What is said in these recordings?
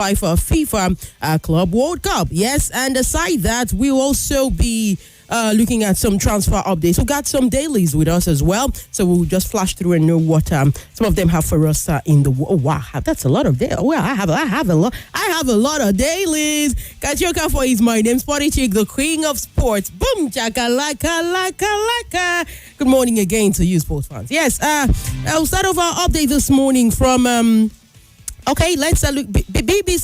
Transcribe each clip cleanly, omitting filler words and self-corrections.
for FIFA Club World Cup. Yes, and aside that, we'll also be looking at some transfer updates. We've got some dailies with us as well, so we'll just flash through and know what some of them have for us in the. Oh wow, that's a lot of dailies. Well, I have a lot of dailies. Kachi Okafor is my name. Sporty Chick, the queen of sports. Boom, laka. Good morning again to you, sports fans. Yes, I'll start off our update this morning from. Okay, let's look. BBC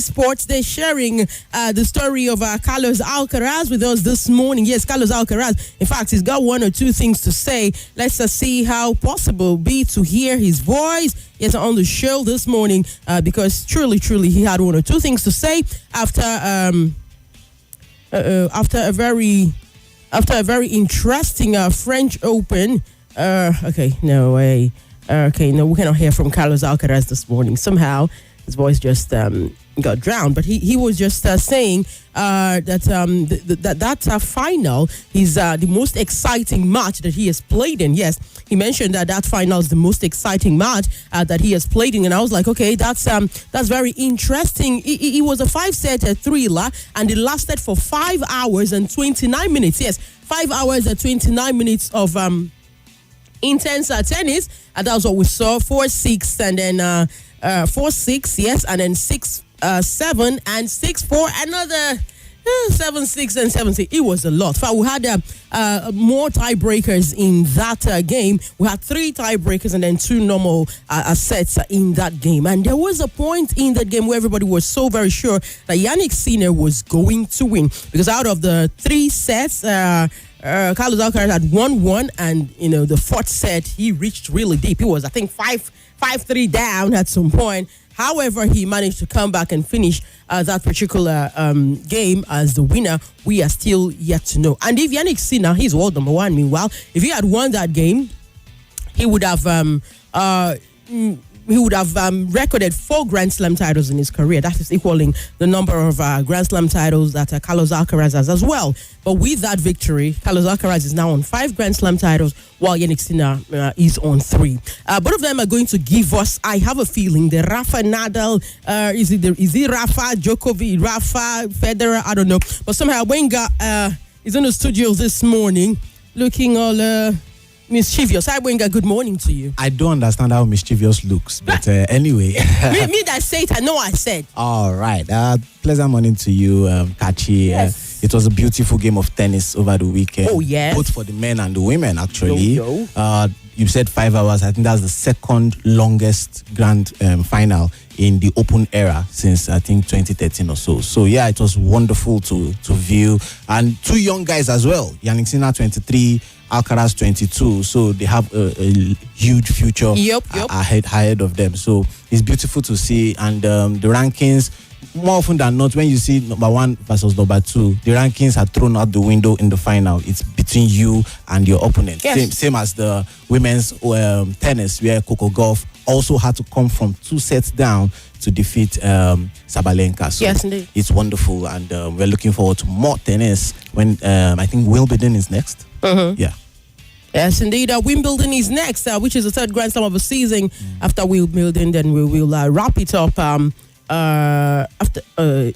Sports, they're sharing the story of Carlos Alcaraz with us this morning. Yes, Carlos Alcaraz. In fact, he's got one or two things to say. Let's see how possible be to hear his voice. Yes, on the show this morning because truly, he had one or two things to say after a very interesting French Open. Okay, no way. Okay, no, we cannot hear from Carlos Alcaraz this morning. Somehow, his voice just got drowned. But he was just saying that final is the most exciting match that he has played in. Yes, he mentioned that final is the most exciting match that he has played in. And I was like, okay, that's very interesting. It was a 5-set thriller, and it lasted for 5 hours and 29 minutes. Yes, 5 hours and 29 minutes of intense tennis, and that was what we saw. 4-6 and then 4-6, yes, and then 6-7 and 6-4, another 7-6 and 7-6. It was a lot. We had more tiebreakers in that game. We had 3 tiebreakers and then 2 normal sets in that game. And there was a point in that game where everybody was so very sure that Yannick Sinner was going to win, because out of the 3 sets, Carlos Alcaraz had won 1, and the 4th set he reached really deep. He was, I think, 5-3 down at some point. However, he managed to come back and finish that particular game as the winner. We are still yet to know. And if Yannick Sinner, he's world number 1. Meanwhile, if he had won that game, he would have recorded 4 Grand Slam titles in his career. That is equaling the number of Grand Slam titles that Carlos Alcaraz has as well. But with that victory, Carlos Alcaraz is now on 5 Grand Slam titles, while Yannick Sinner is on 3. Both of them are going to give us, I have a feeling, the Rafa Nadal, is it Rafa Djokovic, Rafa Federer? I don't know. But somehow Wenger is in the studio this morning looking all mischievous. Hi, Wenger, good morning to you. I don't understand how mischievous looks, but anyway. me that say it, I know I said. All right. Pleasant morning to you, Kachi. Yes. It was a beautiful game of tennis over the weekend. Oh, yes. Both for the men and the women, actually. Yo. You said 5 hours. I think that's the second longest grand final in the Open era since, I think, 2013 or so. So, yeah, it was wonderful to view. And 2 young guys as well. Yannick Sinner, 23, Alcaraz, 22. So, they have a huge future ahead of them. So, it's beautiful to see. And the rankings, more often than not, when you see number 1 versus number 2, the rankings are thrown out the window in the final. It's between you and your opponent. Yes. Same as the women's tennis, where Coco Gauff also had to come from 2 sets down to defeat Sabalenka. So yes, indeed. It's wonderful, and we're looking forward to more tennis when I think Wimbledon is next. Yeah. Yes, indeed. Wimbledon is next, which is the 3rd Grand Slam of the season. After Wimbledon, then we will wrap it up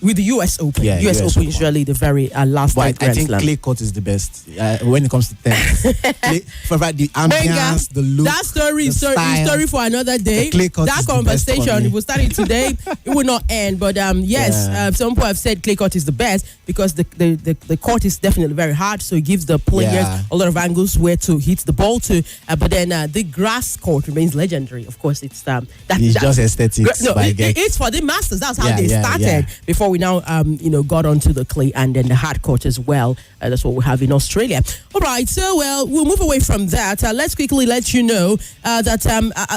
with the US Open. Yeah, US Open is really the very last but Grand I think Slam. clay court is the best when it comes to tennis. The ambience, the look, that story is story for another day. That conversation, we started today, it will not end. But some people have said clay court is the best because the court is definitely very hard, so it gives the players a lot of angles where to hit the ball to. But then the grass court remains legendary. Of course, it's just aesthetics. No, it's for the masters. That's how they started before we now got onto the clay and then the hard court as well. That's what we have in Australia. All right, so we'll move away from that. Let's quickly let you know that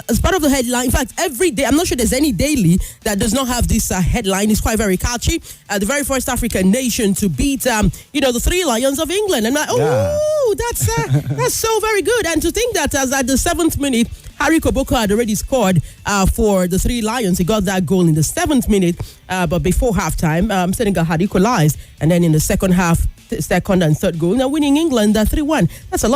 as part of the headline, in fact, every day, I'm not sure there's any daily that does not have this headline. It's quite very catchy. The very first African nation to beat the 3 Lions of England. I'm like, that's so very good. And to think that as at the 7th minute, Harry Koboko had already scored for the 3 Lions. He got that goal in the 7th minute, but before halftime, Senegal had equalized, and then in the second half, second and third goal, now winning England 3-1. That's a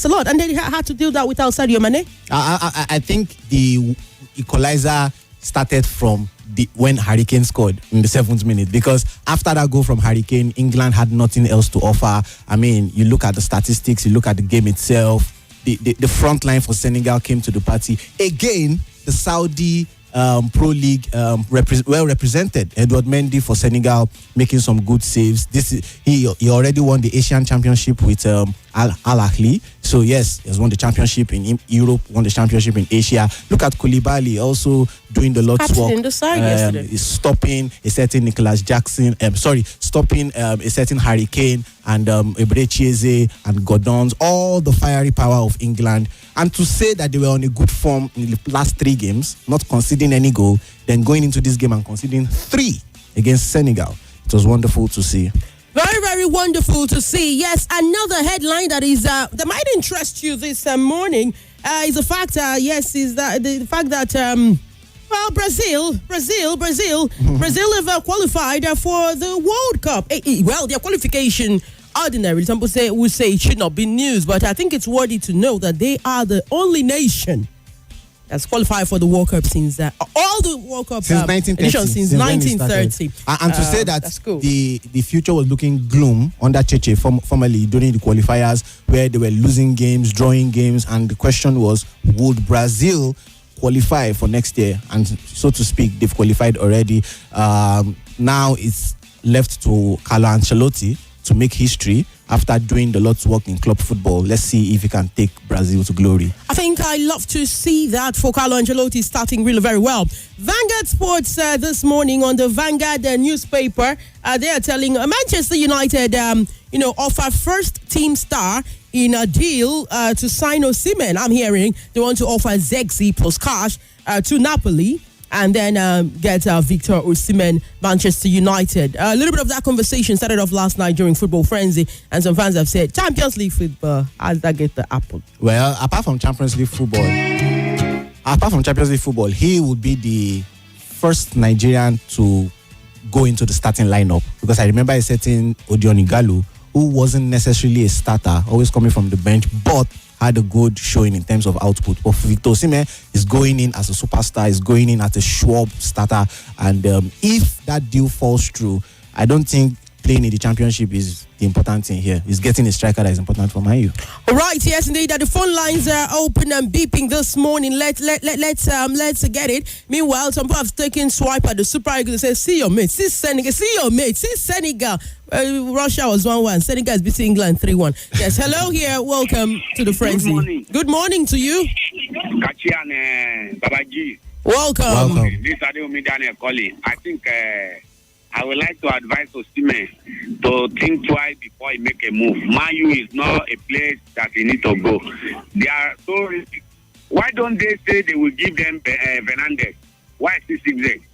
lot, and then he had to deal that without Sadio Mane. I think the equalizer started from when Harry Kane scored in the 7th minute, because after that goal from Harry Kane, England had nothing else to offer. I mean, you look at the statistics, you look at the game itself. The front line for Senegal came to the party. Again, the Saudi Pro League well represented. Edouard Mendy for Senegal making some good saves. He already won the Asian Championship with Al Ahly. So yes, he has won the championship in Europe, won the championship in Asia. Look at Koulibaly also doing the Lord's work. In the side yesterday. Is stopping a certain Nicholas Jackson. Stopping a certain Harry Kane and Eberechieze and Gordons. All the fiery power of England. And to say that they were on a good form in the last 3 games, not conceding any goal, then going into this game and conceding 3 against Senegal. It was wonderful to see. Very, very wonderful to see. Yes, another headline that is that might interest you this morning is the fact. The fact that Brazil have qualified for the World Cup. Well, their qualification ordinary. Some people would say it should not be news, but I think it's worthy to know that they are the only nation that's qualified for the World Cup since all the World Cup since 1930. Since 1930. And to say that cool. the future was looking gloom under Cheche formerly during the qualifiers, where they were losing games, drawing games, and the question was, would Brazil qualify for next year? And so to speak, they've qualified already. Now it's left to Carlo Ancelotti to make history after doing the Lord's work in club football. Let's see if he can take Brazil to glory. I think I love to see that for Carlo Ancelotti starting really very well. Vanguard Sports this morning on the Vanguard newspaper, they are telling Manchester United, offer first team star in a deal to sign Osimhen. I'm hearing they want to offer Zexi plus cash to Napoli. And then get Victor Osimhen, Manchester United. A little bit of that conversation started off last night during Football Frenzy, and some fans have said, Champions League football, how does that get the apple? Well, apart from Champions League football, he would be the first Nigerian to go into the starting lineup, because I remember a certain Odion Igalo who wasn't necessarily a starter, always coming from the bench, but had a good showing in terms of output. But Victor Osimhen is going in as a superstar, is going in as a sure starter. And if that deal falls through, I don't think playing in the championship is the important thing here. It's getting a striker that is important for Man U. All right, yes, indeed. The phone lines are open and beeping this morning. Let's get it. Meanwhile, some people have taken swipe at the Super Eagles and say, see your mate, see Senegal, see Senegal. Russia was 1-1. Senegal is beating England 3-1. Yes, hello here. Welcome to the Frenzy. Good morning. Good morning to you. Kachi and Babaji. Welcome. This is Adeomi Daniel calling. I think I would like to advise Osimhen to think twice before he make a move. Man U is not a place that he need to go. They are so risky. Why don't they say they will give them Fernandez? Why is he 6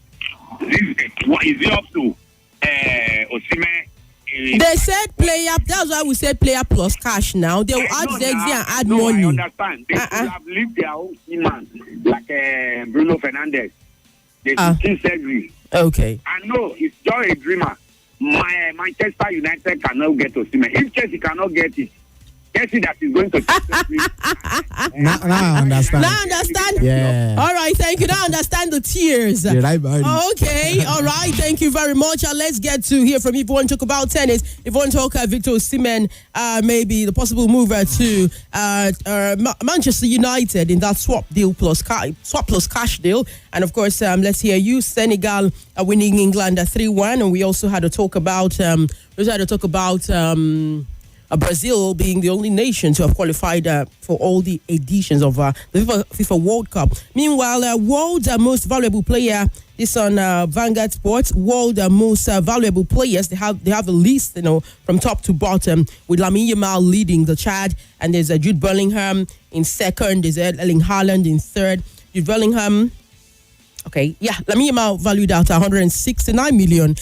What is it up to Osimhen? They said player. That's why we said player plus cash. Now they will add Zexi and add money. I understand. They should have leave their own man like Bruno Fernandes. They should see Zexi. Okay. I know it's just a dreamer. Manchester United cannot get Osimhen. If Chelsea cannot get it, Chelsea that is going to now I understand. Now understand? Yeah. All right, thank you. Now I understand the tears. Right, okay, all right, thank you very much. Let's get to hear from you. If you want to talk about tennis, if you want to talk Victor Osimhen, maybe the possible move to Manchester United in that swap plus cash deal. And of course, let's hear you. Senegal winning England 3-1, and we also had to talk about Brazil being the only nation to have qualified for all the editions of the FIFA World Cup. Meanwhile, world's most valuable player, this on Vanguard Sports, world most valuable players, they have a list, from top to bottom, with Lamine Yamal leading the chart, and there's Jude Bellingham in second, there's Erling Haaland in third. Jude Bellingham, Lamine Yamal valued at 169 million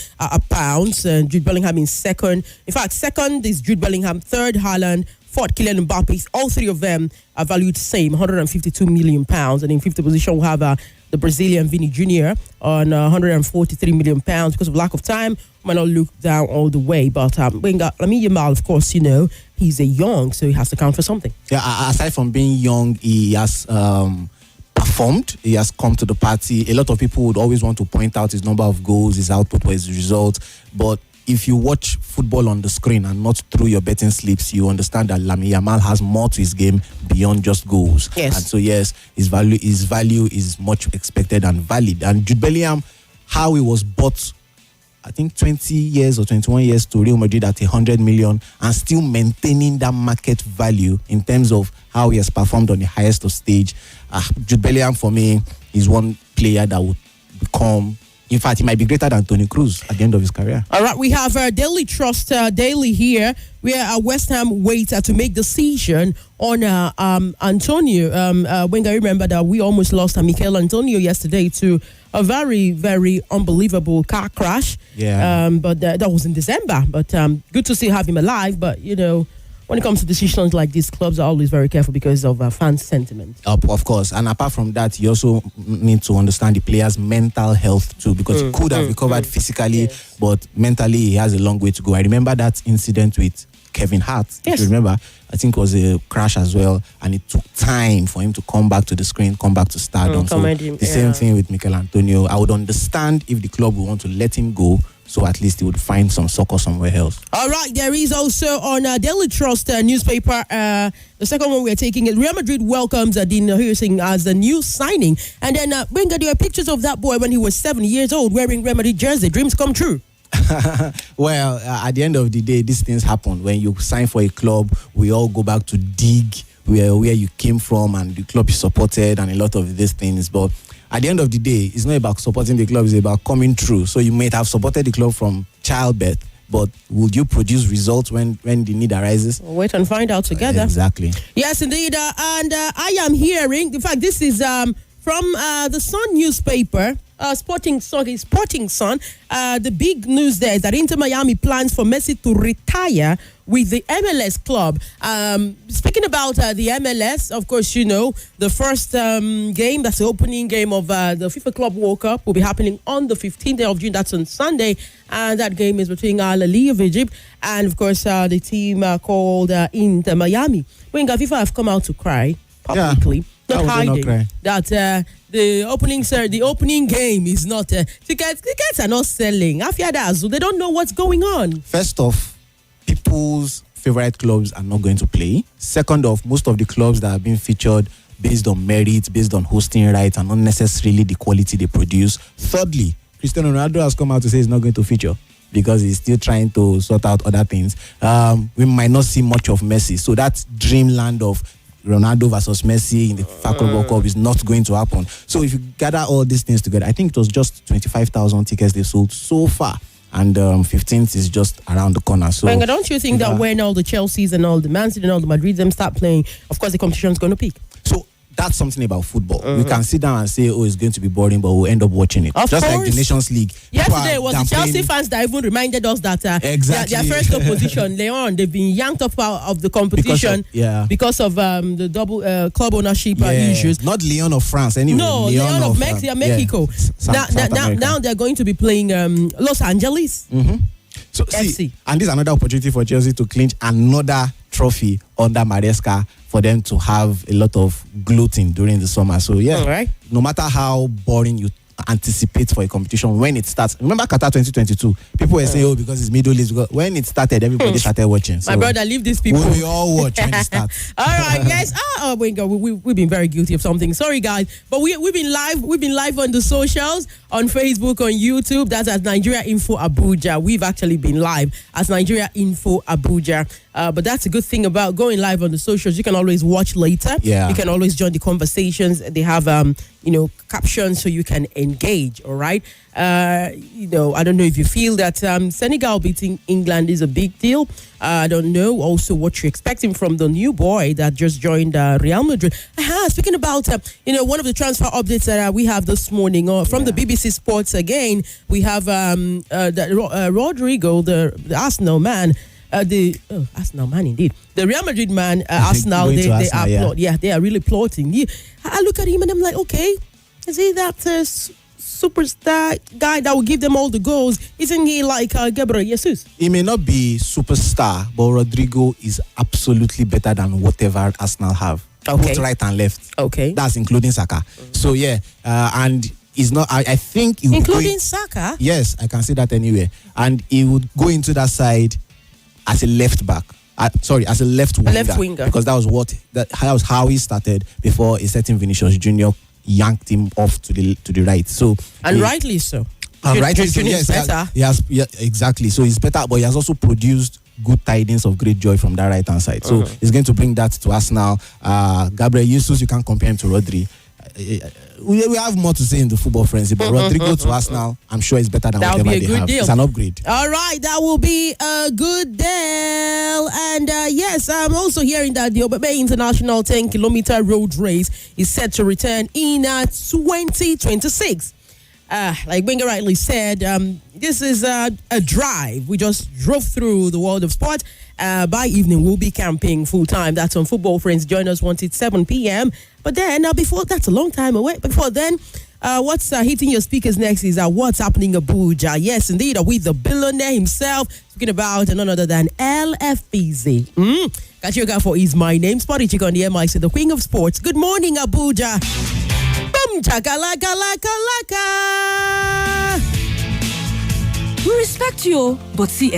pounds. Jude Bellingham in second. In fact, second is Jude Bellingham, third Haaland, fourth Kylian Mbappe. All three of them are valued same, 152 million pounds. And in fifth position, we have the Brazilian Vini Jr. on 143 million pounds. Because of lack of time, we might not look down all the way. But Lamine Yamal, of course, he's a young, so he has to count for something. Yeah, aside from being young, he has performed. He has come to the party. A lot of people would always want to point out his number of goals, his output, or his results. But if you watch football on the screen and not through your betting slips, you understand that Lamine Yamal has more to his game beyond just goals. Yes. And so, yes, his value is much expected and valid. And Jude Bellingham, how he was bought, I think 20 years or 21 years to Real Madrid at 100 million and still maintaining that market value in terms of how he has performed on the highest of stage. Jude Bellingham, for me, is one player that would become, in fact, he might be greater than Toni Kroos at the end of his career. All right, we have Daily Trust Daily here, where West Ham waits to make decision on Antonio. Wenger, remember that we almost lost Mikel Antonio yesterday to a very, very unbelievable car crash. Yeah. But that was in December. But good to still have him alive. But, you know, when it comes to decisions like this, clubs are always very careful because of fans' sentiment. Of course. And apart from that, you also need to understand the player's mental health too, because he could have recovered physically, but mentally he has a long way to go. I remember that incident with Kevin Hart. Yes. If you remember, I think it was a crash as well, and it took time for him to come back to the screen, come back to stardom. So the same thing with Mikel Antonio. I would understand if the club would want to let him go, so at least he would find some succor somewhere else. All right, there is also on Daily Trust newspaper, the second one we're taking is Real Madrid welcomes Dean Huijsen as a new signing. And then Wenger, there are pictures of that boy when he was 7 years old wearing Real Madrid jersey. Dreams come true. Well, at the end of the day, these things happen. When you sign for a club, we all go back to dig where you came from and the club you supported and a lot of these things. But at the end of the day, it's not about supporting the club, it's about coming through. So you might have supported the club from childbirth, but would you produce results when the need arises? We'll wait and find out together. Exactly. Yes, indeed. And I am hearing, in fact, this is from the Sun newspaper, Sporting Sun. The big news there is that Inter Miami plans for Messi to retire with the MLS club. Speaking about the MLS, of course, you know, the first game, that's the opening game of the FIFA Club World Cup, will be happening on the 15th of June. That's on Sunday. And that game is between Al Ahly of Egypt and, of course, the team called Inter Miami. When FIFA have come out to cry publicly, not hiding, that the opening game is not tickets are not selling. They don't know what's going on. First off, people's favorite clubs are not going to play. Second off, most of the clubs that have been featured based on merit, based on hosting rights, and not necessarily the quality they produce. Thirdly, Cristiano Ronaldo has come out to say he's not going to feature because he's still trying to sort out other things. We might not see much of Messi. So that dreamland of Ronaldo versus Messi in the FIFA Club World Cup is not going to happen. So if you gather all these things together, I think it was just 25,000 tickets they've sold so far. And 15th is just around the corner. So, Wenger, don't you think that when all the Chelseas and all the Man City and all the Madrid them start playing, of course the competition is going to peak? So that's something about football. We can sit down and say, oh, it's going to be boring, but we'll end up watching it. Of just course. Like the Nations League. Yesterday was the Chelsea fans that even reminded us that their first opposition, Leon, they've been yanked up out of the competition because of the double club ownership issues. Not Leon of France, anyway. No, Leon of Mexico. Now they're going to be playing Los Angeles. So see, and this is another opportunity for Chelsea to clinch another trophy under Maresca for them to have a lot of gloating during the summer. So no matter how boring you anticipate for a competition, when it starts, remember Qatar 2022, people were saying, oh, because it's Middle East, because when it started, everybody started watching. So my brother, leave these people. We all watch when it starts. All right, guys. We've been very guilty of something. Sorry, guys, but we've been live on the socials, on Facebook, on YouTube. That's at Nigeria Info Abuja. We've actually been live as Nigeria Info Abuja. But that's a good thing about going live on the socials. You can always watch later. Yeah. You can always join the conversations. They have captions so you can engage. All right. I don't know if you feel that Senegal beating England is a big deal. I don't know also what you're expecting from the new boy that just joined Real Madrid. Speaking about one of the transfer updates that we have this morning from the BBC Sports again, we have Rodrigo, the Arsenal man. Arsenal man indeed. The Real Madrid man, Arsenal, they are really plotting. I look at him and I'm like, okay, is he that superstar guy that will give them all the goals? Isn't he like Gabriel Jesus? He may not be superstar, but Rodrigo is absolutely better than whatever Arsenal have. Okay. both right and left. Okay. That's including Saka. So yeah, and he's not. I think he would Including Saka? Yes, I can see that anywhere. And he would go into that side as a left back. As a left winger. Left winger. Because that was how he started before a certain Vinicius Junior yanked him off to the right. So rightly so. Rightly so. Junior is better. Yeah, exactly. So he's better, but he has also produced good tidings of great joy from that right hand side. So he's going to bring that to us now. Gabriel Jesus, you can't compare him to Rodri. We have more to say in the football frenzy, but Rodrigo to Arsenal, I'm sure is better than whatever they have. Deal. It's an upgrade. All right, that will be a good deal. And yes, I'm also hearing that the Obebe International 10-kilometer road race is set to return in 2026. Like Benga rightly said, this is a drive. We just drove through the world of sport. By evening, we'll be camping full time. That's on Football Friends. Join us once it's 7 p.m. But then, before that's a long time away. Before then, what's hitting your speakers next is what's happening in Abuja. Yes, indeed, with the billionaire himself, speaking about none other than LFPZ. Kachi Okafor is my name. Spotty Chick on the MIC, the Queen of Sports. Good morning, Abuja. Boom, chakalaka, laka. We respect you, but see,